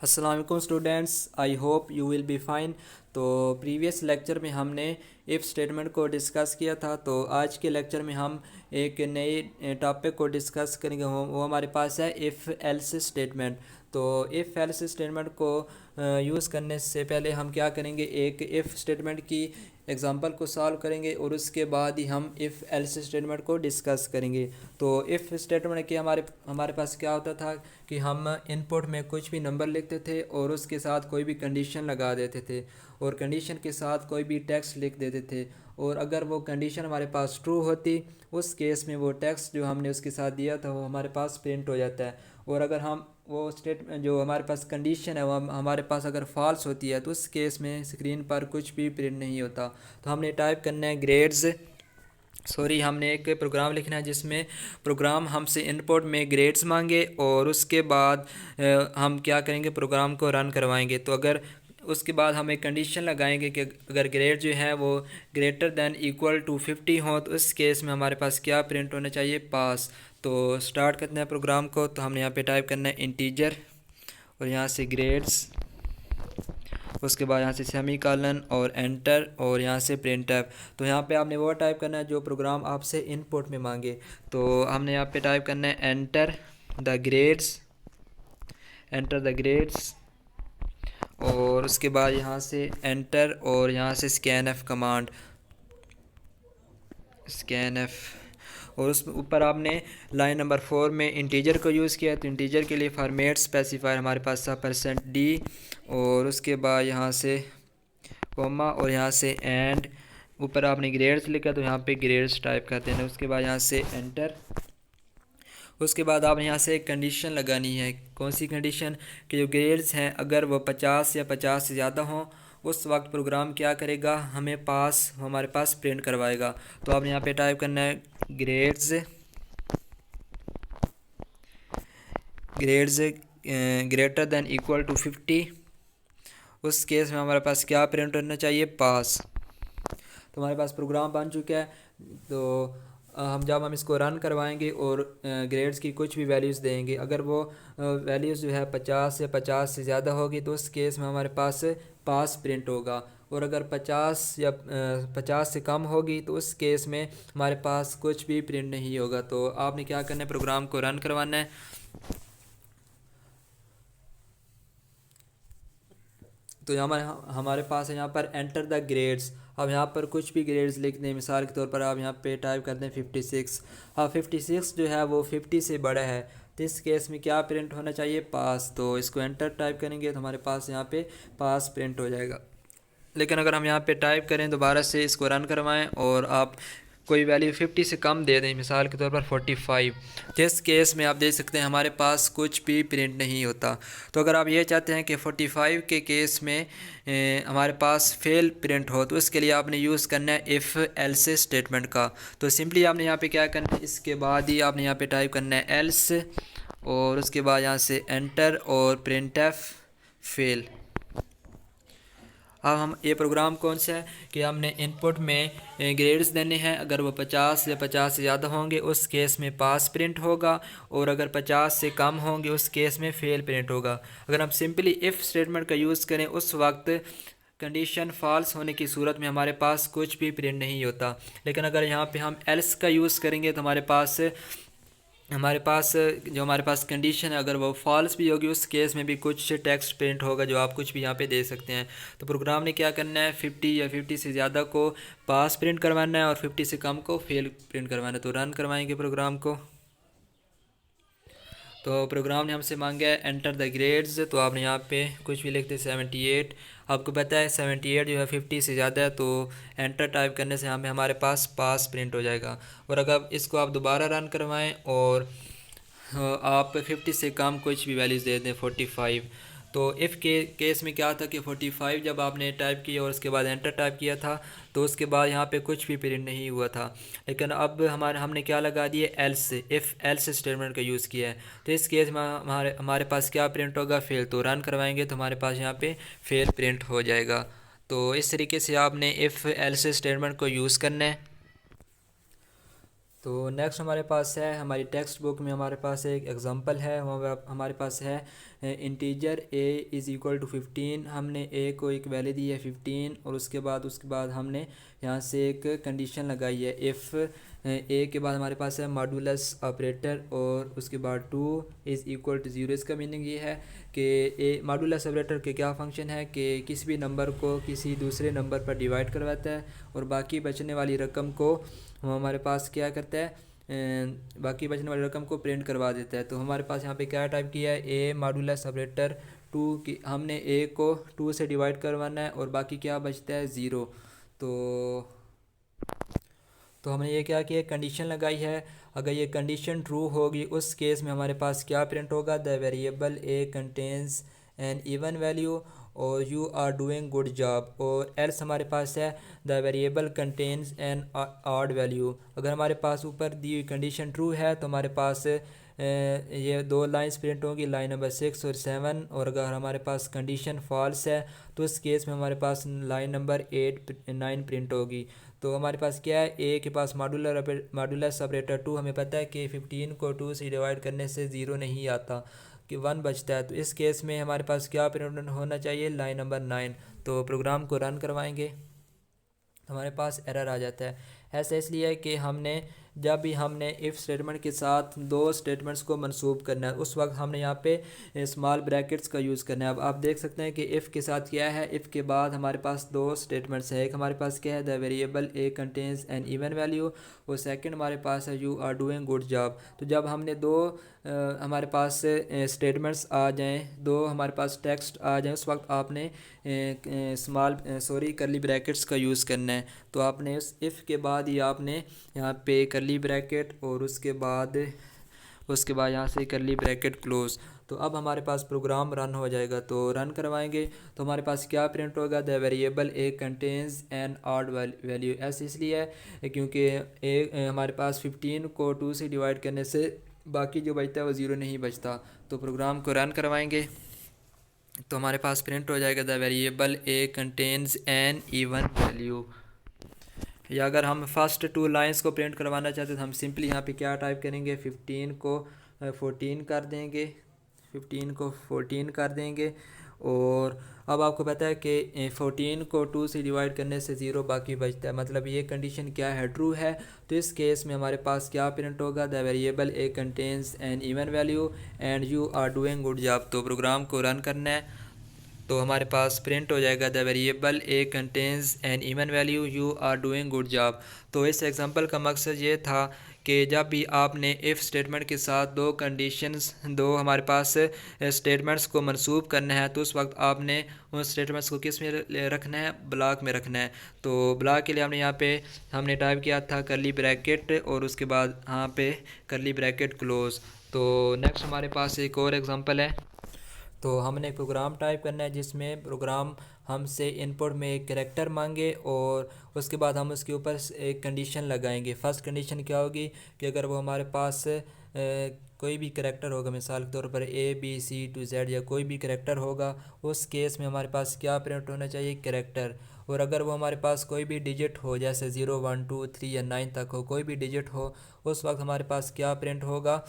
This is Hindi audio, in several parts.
अस्सलाम वालेकुम students, I hope you will be fine. तो प्रीवियस लेक्चर में हमने इफ़ स्टेटमेंट को डिस्कस किया था। तो आज के लेक्चर में हम एक नए टॉपिक को डिस्कस करेंगे। वो हमारे पास है इफ़ एल्स स्टेटमेंट। तो इफ़ एल्स स्टेटमेंट को यूज़ करने से पहले हम क्या करेंगे, एक इफ़ स्टेटमेंट की एग्जांपल को सॉल्व करेंगे और उसके बाद ही हम इफ़ एल्स स्टेटमेंट को डिस्कस करेंगे। तो इफ़ स्टेटमेंट के हमारे पास क्या होता था कि हम इनपुट में कुछ भी नंबर लिखते थे और उसके साथ कोई भी कंडीशन लगा देते थे और कंडीशन के साथ कोई भी टेक्स्ट लिख देते थे। और अगर वो कंडीशन हमारे पास ट्रू होती, उस केस में वो टेक्स्ट जो हमने उसके साथ दिया था वो हमारे पास प्रिंट हो जाता है। और अगर हम वो स्टेटमेंट जो हमारे पास कंडीशन है वो हमारे पास अगर फॉल्स होती है तो उस केस में स्क्रीन पर कुछ भी प्रिंट नहीं होता। तो हमने टाइप करना है ग्रेड्स, हमने एक प्रोग्राम लिखना है जिसमें प्रोग्राम हमसे इनपुट में ग्रेड्स मांगे और उसके बाद हम क्या करेंगे, प्रोग्राम को रन करवाएंगे। तो अगर उसके बाद हम एक कंडीशन लगाएंगे कि अगर ग्रेड जो है वो ग्रेटर दैन इक्वल टू 50 हो तो उस केस में हमारे पास क्या प्रिंट होना चाहिए, पास। तो स्टार्ट करते हैं प्रोग्राम को। तो हमने यहाँ पे टाइप करना है इंटीजर और यहाँ से ग्रेड्स, उसके बाद यहाँ से सेमी कॉलन और एंटर और यहाँ से प्रिंट एफ। तो यहाँ पे आपने वो टाइप करना है जो प्रोग्राम आपसे इनपुट में मांगे। तो हमने यहाँ पे टाइप करना है enter the grades, enter the grades, और उसके बाद यहाँ से एंटर और यहाँ से scan F command, scan F. और उस ऊपर आपने लाइन नंबर 4 में इंटीजर को यूज़ किया। तो इंटीजर के लिए फॉर्मेट स्पेसिफायर हमारे पास था %d और उसके बाद यहाँ से कोमा और यहाँ से एंड, ऊपर आपने ग्रेड्स लिखा तो यहाँ पे ग्रेड्स टाइप करते हैं। उसके बाद यहाँ से एंटर। उसके बाद आप यहाँ से एक कंडीशन लगानी है। कौन सी कंडीशन, कि जो ग्रेड्स हैं अगर वो 50 या 50 से ज़्यादा हों उस वक्त प्रोग्राम क्या करेगा, हमें पास, हमारे पास प्रिंट करवाएगा। तो आपने यहाँ पे टाइप करना है grades, grades greater than equal to 50। उस केस में हमारे पास क्या प्रिंट होना चाहिए, पास। तो हमारे पास प्रोग्राम बन चुका है। तो हम इसको रन करवाएंगे और ग्रेड्स की कुछ भी वैल्यूज़ देंगे। अगर वो वैल्यूज़ जो है 50 या 50 से ज़्यादा होगी तो उस केस में हमारे पास पास प्रिंट होगा। और अगर 50 या 50 से कम होगी तो उस केस में हमारे पास कुछ भी प्रिंट नहीं होगा। तो आपने क्या करना है, प्रोग्राम को रन करवाना है। तो हमारे हमारे पास है यहाँ पर एंटर द ग्रेड्स। अब यहाँ पर कुछ भी ग्रेड्स लिख दें, मिसाल के तौर पर आप यहाँ पे टाइप कर दें 56। हाँ, 56 जो है वो 50 से बड़ा है तो इस केस में क्या प्रिंट होना चाहिए, पास। तो इसको एंटर टाइप करेंगे तो हमारे पास यहाँ पे पास प्रिंट हो जाएगा। लेकिन अगर हम यहाँ पे टाइप करें दोबारा से इसको रन करवाएं और आप कोई वैल्यू 50 से कम दे दें, मिसाल के तौर पर 45, तो इस केस में आप देख सकते हैं हमारे पास कुछ भी प्रिंट नहीं होता। तो अगर आप ये चाहते हैं कि 45 के केस में हमारे पास फेल प्रिंट हो तो इसके लिए आपने यूज़ करना है इफ़ एल्स स्टेटमेंट का। तो सिंपली आपने यहाँ पे क्या करना है, इसके बाद ही आपने यहाँ पे टाइप करना है एल्स और उसके बाद यहाँ से एंटर और प्रिंट एफ फेल। अब हम ये प्रोग्राम कौन सा है कि हमने इनपुट में ग्रेड्स देने हैं। अगर वो 50 या 50 से ज़्यादा होंगे उस केस में पास प्रिंट होगा और अगर 50 से कम होंगे उस केस में फेल प्रिंट होगा। अगर हम सिंपली इफ़ स्टेटमेंट का यूज़ करें उस वक्त कंडीशन फॉल्स होने की सूरत में हमारे पास कुछ भी प्रिंट नहीं होता। लेकिन अगर यहाँ पे हम एल्स का यूज़ करेंगे तो हमारे पास कंडीशन है अगर वो फॉल्स भी होगी उस केस में भी कुछ टेक्स्ट प्रिंट होगा जो आप कुछ भी यहाँ पे दे सकते हैं। तो प्रोग्राम ने क्या करना है, 50 या 50 से ज़्यादा को पास प्रिंट करवाना है और 50 से कम को फेल प्रिंट करवाना है। तो रन करवाएंगे प्रोग्राम को। तो प्रोग्राम ने हमसे मांगा है एंटर द ग्रेड्स। तो आपने यहाँ पे कुछ भी लिखते 78। आपको पता है 78 जो है 50 से ज़्यादा है, तो एंटर टाइप करने से हमारे पास पास प्रिंट हो जाएगा। और अगर इसको आप दोबारा रन करवाएं और आप 50 से कम कुछ भी वैल्यूज़ दे दें 45, तो इफ़ के केस में क्या था कि 45 जब आपने टाइप किया और उसके बाद एंटर टाइप किया था तो उसके बाद यहाँ पे कुछ भी प्रिंट नहीं हुआ था। लेकिन अब हमने क्या लगा दिया, एल्स, इफ़ एल्स स्टेटमेंट का यूज़ किया है। तो इस केस में हमारे पास क्या प्रिंट होगा, फेल। तो रन करवाएंगे तो हमारे पास यहाँ पे फेल प्रिंट हो जाएगा। तो इस तरीके से आपने इफ़ एल्स स्टेटमेंट को यूज़ करना है। तो नेक्स्ट हमारे पास है, हमारी टेक्स्ट बुक में हमारे पास एक एग्ज़ाम्पल है, हमारे पास है integer a is equal to 15, हमने a को एक वैल्यू दी है 15 और उसके बाद हमने यहाँ से एक कंडीशन लगाई है इफ़ a के बाद हमारे पास है मॉडुलस ऑपरेटर और उसके बाद 2 इज़ इक्वल टू 0। इसका मीनिंग ये है कि ए मॉडुलस ऑपरेटर के क्या फंक्शन है कि किसी भी नंबर को किसी दूसरे नंबर पर डिवाइड करवाता है और बाकी बचने वाली रकम को हमारे पास क्या करता है, बाकी बचने वाली रकम को प्रिंट करवा देता है। तो हमारे पास यहाँ पे क्या टाइप किया है, ए मॉडुलस ऑपरेटर 2 की हमने ए को 2 से डिवाइड करवाना है और बाकी क्या बचता है 0। तो हमने ये क्या किया, कंडीशन लगाई है। अगर ये कंडीशन ट्रू होगी उस केस में हमारे पास क्या प्रिंट होगा, the variable A contains an even value और you are doing good job. और एल्स हमारे पास है the variable contains an odd value. अगर हमारे पास ऊपर दी हुई कंडीशन ट्रू है तो हमारे पास ये दो लाइंस प्रिंट होंगी, लाइन नंबर 6 और 7। और अगर हमारे पास कंडीशन फॉल्स है तो उस केस में हमारे पास लाइन नंबर 8 9 प्रिंट होगी। तो हमारे पास क्या है, ए के पास मॉडुलस ऑपरेटर 2, हमें पता है कि 15 को 2 से डिवाइड करने से 0 नहीं आता कि 1 बचता है। तो इस केस में हमारे पास क्या प्रिंट होना चाहिए, लाइन नंबर 9। तो प्रोग्राम को रन करवाएंगे हमारे पास एरर आ जाता है। ऐसा इसलिए है कि हमने जब भी हमने इफ़ स्टेटमेंट के साथ दो स्टेटमेंट्स को मंसूब करना है उस वक्त हमने यहाँ पे स्मॉल ब्रैकेट्स का यूज़ करना है। अब आप देख सकते हैं कि इफ़ के साथ क्या है, इफ़ के बाद हमारे पास दो स्टेटमेंट्स है। एक हमारे पास क्या है, the variable A contains an even value, और सेकंड हमारे पास है you are doing good job. तो जब हमने दो हमारे पास स्टेटमेंट्स आ जाएँ, दो हमारे पास टेक्स्ट आ जाएँ, उस वक्त आपने करली ब्रैकेट्स का यूज़ करना है। तो आपने उस इफ़ के बाद ही आपने यहाँ पे करली ब्रैकेट और उसके बाद यहाँ से करली ब्रैकेट क्लोज। तो अब हमारे पास प्रोग्राम रन हो जाएगा। तो रन करवाएंगे तो हमारे पास क्या प्रिंट होगा, the variable A contains an odd value. ऐसे इसलिए है क्योंकि ए हमारे पास 15 को 2 से डिवाइड करने से बाकी जो बचता है वो 0 नहीं बचता। तो प्रोग्राम को रन करवाएंगे तो हमारे पास प्रिंट हो जाएगा, the variable A contains an even value. या अगर हम फर्स्ट 2 लाइंस को प्रिंट करवाना चाहते हैं तो हम सिंपली यहाँ पे क्या टाइप करेंगे, 15 को 14 कर देंगे, 15 को 14 कर देंगे। और अब आपको पता है कि 14 को 2 से डिवाइड करने से 0 बाकी बचता है, मतलब ये कंडीशन क्या है, ट्रू है। तो इस केस में हमारे पास क्या प्रिंट होगा, the variable A contains an even value and you are doing good job. तो प्रोग्राम को रन करना है तो हमारे पास प्रिंट हो जाएगा, the variable A contains an even value you are doing good job. तो इस एग्जांपल का मकसद ये था कि जब भी आपने इफ़ स्टेटमेंट के साथ दो हमारे पास स्टेटमेंट्स को मंसूब करना है तो उस वक्त आपने उन स्टेटमेंट्स को किस में रखना है, ब्लॉक में रखना है। तो ब्लॉक के लिए हमने टाइप किया था करली ब्रैकेट और उसके बाद यहाँ पे करली ब्रैकेट क्लोज। तो नेक्स्ट हमारे पास एक और एग्जांपल है। तो हमने एक प्रोग्राम टाइप करना है जिसमें प्रोग्राम हमसे इनपुट में एक कैरेक्टर मांगे और उसके बाद हम उसके ऊपर एक कंडीशन लगाएंगे। फर्स्ट कंडीशन क्या होगी कि अगर वो हमारे पास कोई भी कैरेक्टर होगा, मिसाल के तौर पर ABCZ या कोई भी कैरेक्टर होगा, उस केस में हमारे पास क्या प्रिंट होना चाहिए, कैरेक्टर। और अगर वो हमारे पास कोई भी डिजिट हो, जैसे 0 1 2 3 या 9 तक हो, कोई भी डिजिट हो, उस वक्त हमारे पास क्या प्रिंट होगा,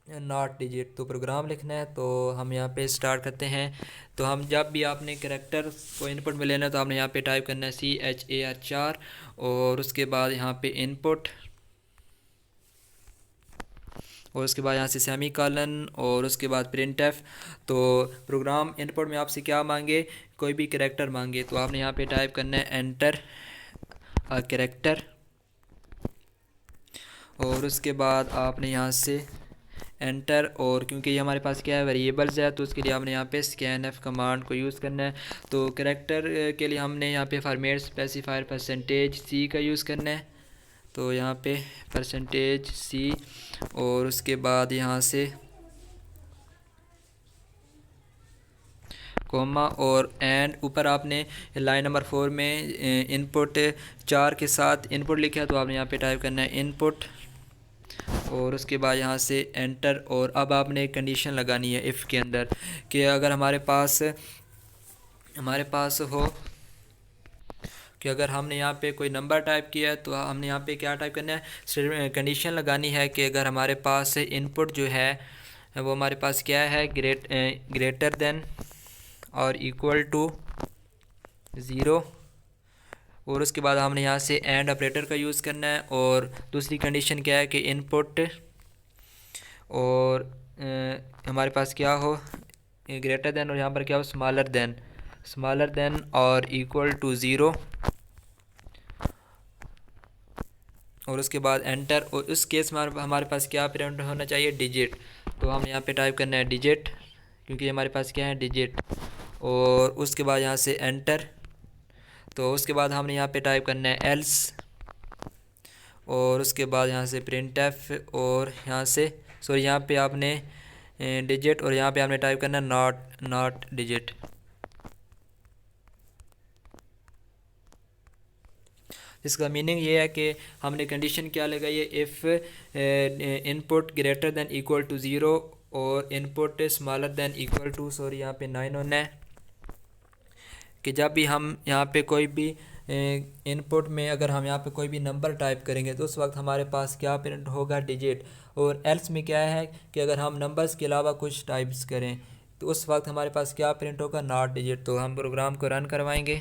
नॉट डिजिट। तो प्रोग्राम लिखना है तो हम यहाँ पे स्टार्ट करते हैं। तो हम जब भी आपने कैरेक्टर को इनपुट में लेना है तो आपने यहाँ पे टाइप करना है CHAR 4 और उसके बाद यहाँ पे इनपुट और उसके बाद यहाँ से सेमी कॉलन और उसके बाद प्रिंट एफ। तो प्रोग्राम इनपुट में आपसे क्या मांगे, कोई भी कैरेक्टर मांगे तो आपने यहाँ पे टाइप करना है एंटर कैरेक्टर और उसके बाद आपने यहाँ से एंटर। और क्योंकि ये हमारे पास क्या है, वेरिएबल्स है, तो उसके लिए हमने यहाँ पे scanf कमांड को यूज़ करना है। तो कैरेक्टर के लिए हमने यहाँ पे फॉर्मेट स्पेसिफायर %C का यूज़ करना है। तो यहाँ पे %C और उसके बाद यहाँ से कोमा और एंड। ऊपर आपने लाइन नंबर 4 में इनपुट 4 के साथ इनपुट लिखा है तो आपने यहाँ पे टाइप करना है इनपुट और उसके बाद यहाँ से एंटर। और अब आपने एक कंडीशन लगानी है इफ़ के अंदर कि अगर हमारे पास हो कि अगर हमने यहाँ पे कोई नंबर टाइप किया है तो हमने यहाँ पे क्या टाइप करना है, कंडीशन लगानी है कि अगर हमारे पास इनपुट जो है वो हमारे पास क्या है, ग्रेटर देन और इक्वल टू ज़ीरो। और उसके बाद हमने यहाँ से एंड ऑपरेटर का यूज़ करना है। और दूसरी कंडीशन क्या है कि इनपुट और हमारे पास क्या हो, ग्रेटर देन और यहाँ पर क्या हो, स्मॉलर देन और इक्वल टू ज़ीरो। और उसके बाद एंटर। और उस केस में हमारे पास क्या प्रिंट होना चाहिए, डिजिट। तो हम यहाँ पे टाइप करना है डिजिट, क्योंकि हमारे पास क्या है, डिजिट। और उसके बाद यहाँ से एंटर। तो उसके बाद हमने यहाँ पे टाइप करना है एल्स। और उसके बाद यहाँ से प्रिंट एफ। और यहाँ से सॉरी यहाँ पे आपने डिजिट और यहाँ पे आपने टाइप करना है नॉट डिजिट। इसका मीनिंग ये है कि हमने कंडीशन क्या लगाई है, if input greater than equal to zero और input smaller than equal to sorry यहाँ पे 9 होना है, कि जब भी हम यहाँ पे कोई भी इनपुट में अगर हम यहाँ पे कोई भी नंबर टाइप करेंगे तो उस वक्त हमारे पास क्या प्रिंट होगा, डिजिट। और एल्स में क्या है कि अगर हम नंबर्स के अलावा कुछ टाइप्स करें तो उस वक्त हमारे पास क्या प्रिंट होगा, नॉट डिजिट। तो हम प्रोग्राम को रन करवाएंगे।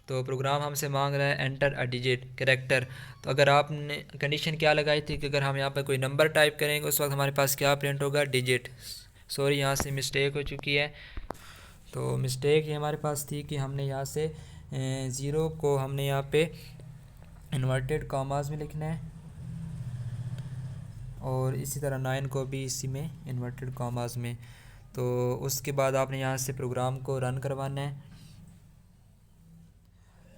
तो प्रोग्राम हमसे मांग रहा है एंटर अ डिजिट कैरेक्टर। तो अगर आपने कंडीशन क्या लगाई थी कि अगर हम यहाँ पर कोई नंबर टाइप करेंगे उस वक्त हमारे पास क्या प्रिंट होगा, डिजिट। सॉरी यहाँ से मिस्टेक हो चुकी है। तो मिस्टेक ये हमारे पास थी कि हमने यहाँ से ज़ीरो को हमने यहाँ पे इन्वर्टेड कॉमास में लिखना है और इसी तरह 9 को भी इसी में इन्वर्टेड कॉमास में। तो उसके बाद आपने यहाँ से प्रोग्राम को रन करवाना है।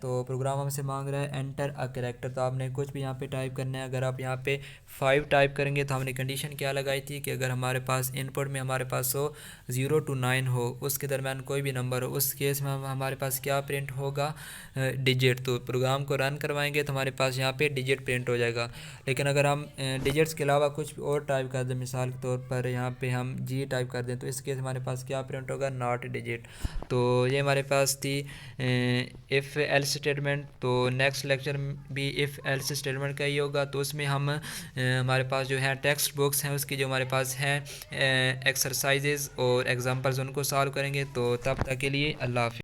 तो प्रोग्राम हमसे मांग रहा है एंटर अ कैरेक्टर। तो आपने कुछ भी यहाँ पे टाइप करना है। अगर आप यहाँ पे 5 टाइप करेंगे तो हमने कंडीशन क्या लगाई थी कि अगर हमारे पास इनपुट में हमारे पास हो 0 to 9 हो, उसके दरमियान कोई भी नंबर हो, उस केस में हमारे पास क्या प्रिंट होगा, डिजिट। तो प्रोग्राम को रन करवाएंगे तो हमारे पास यहाँ पे डिजिट प्रिंट हो जाएगा। लेकिन अगर हम डिजिट्स के अलावा कुछ और टाइप कर दें, मिसाल के तौर पर यहाँ पे हम जी टाइप कर दें, तो इस केस हमारे पास क्या प्रिंट होगा, नॉट डिजिट। तो ये हमारे पास थी इफ़ एल्स स्टेटमेंट। तो नेक्स्ट लेक्चर में भी इफ़ एल्स स्टेटमेंट का ही होगा। तो उसमें हम हमारे पास जो है टेक्स्ट बुक्स हैं उसकी जो हमारे पास हैं एक्सरसाइजेज़ और एग्जांपल्स उनको सॉल्व करेंगे। तो तब तक के लिए अल्लाह हाफ़िज़।